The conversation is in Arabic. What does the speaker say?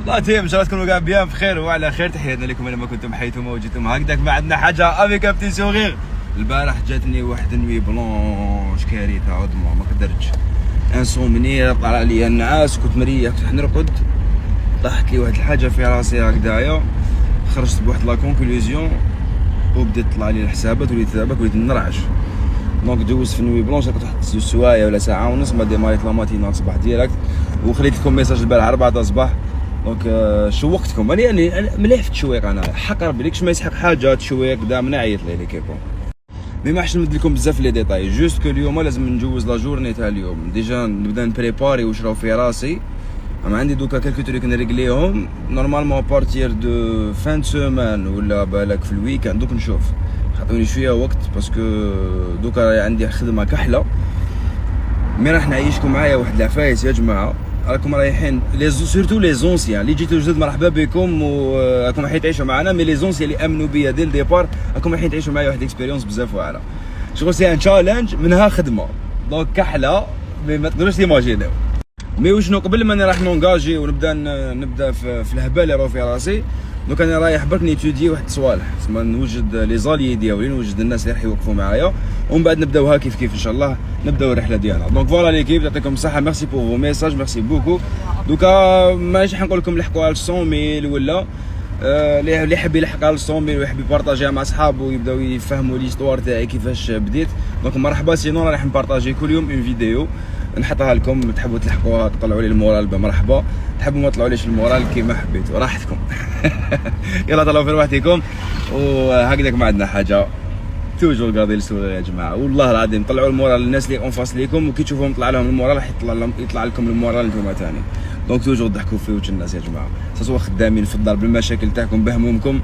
الله تيم ان شاء الله تكونوا كاع بيان بخير وعلى خير. تحياتنا لكم اينما كنتم حيثما وجدتم. هكذاك ما عندنا حاجه افيك بتي سوغير. البارح جاتني واحد النوي بلونش كارثه عظمى ما قدرتش. انسومني طلع عليا النعاس كنت مريح كنت نرقد طاحت لي واحد الحاجه في راسي هكذايا. خرجت بواحد لا كونكلوزيون وبدات تطلع لي الحسابات وليت دابا وليت نرعش. دونك دوزت في النوي بلونش كنت واحد 2 سوايع ولا ساعه ونص ما ديماريت لا ماتينا الصباح ديريكت وخليت لكم ميساج البارح 4 الصباح. دونك شوقتكم انا يعني مليح في التشويق انا حق ربي ليكش ما يسحق حاجه تشويق دائما نعيط لي كيكون. مي ما حش نمد لكم بزاف لي ديتاي جوست كو اليوم لازم نجوز لا جورني تاع اليوم. ديجا نبدا نبريباري واش راهو في راسي. اما عندي دوكا كالكو تريك نريغليهم نورمالمون بارتير دو فان سومان ولا بالك في الويكاند. دوك نشوف خاطوني شويه وقت باسكو دوكا عندي خدمه كحله. مي راح نعيشكم معايا واحد العفايس يا جماعه. راكم رايحين لي سورتو لي زونسيان اللي جيتو جدد مرحبا بكم وراكم رايحين تعيشوا معنا. مي لي زونسيان اللي امنوا بيا ديال ديبار راكم رايحين تعيشوا معايا واحد الاكسبيريونس بزاف واعره. شغل سي ان تشالنج منها خدمه دونك كحله مي ما تقدروش تيماجينيو. مي وشنو قبل ما راح نونجاجي ونبدا في الهبال اللي راهو في راسي. دونك انا رايح برك نيتودي واحد الصوالح تسمى نوجد لي زاليي ديالي نوجد الناس اللي راح يوقفوا معايا ومن بعد نبداوها كيف ان شاء الله نبداو الرحله ديالنا. دونك فوالا ليكيب يعطيكم الصحه. ميرسي بور فو ميساج ميرسي بوكو. دوكا ماشي حنقول لكم لحقوا على 100,000 ولا اللي يحب يلحق على 100,000 ويحب يبارطاجيها مع صحابه ويبداو يفهموا ليستوار تاعي كيفاش بديت. دونك مرحبا. سينو راح نبارطاجي كل يوم اون فيديو نحطها لكم. تحبوا تلحقوها تطلعوا لي المورال بمرحبا. تحبوا ما تطلعوليش المورال كيما حبيتوا راحتكم. يلا طلعوا في روحتكم وهكذاك ما عندنا حاجه. توجور قاضي السوغير يا جماعه والله العظيم. طلعوا المورال للناس اللي اون فاس ليكم وكي تشوفوهم طلع لهم المورال راح يطلع لكم المورال نتوما ثاني. دونك توجور ضحكوا في وجه الناس يا جماعه. سواء خدامين في الدار بالمشاكل تاعكم بهمومكم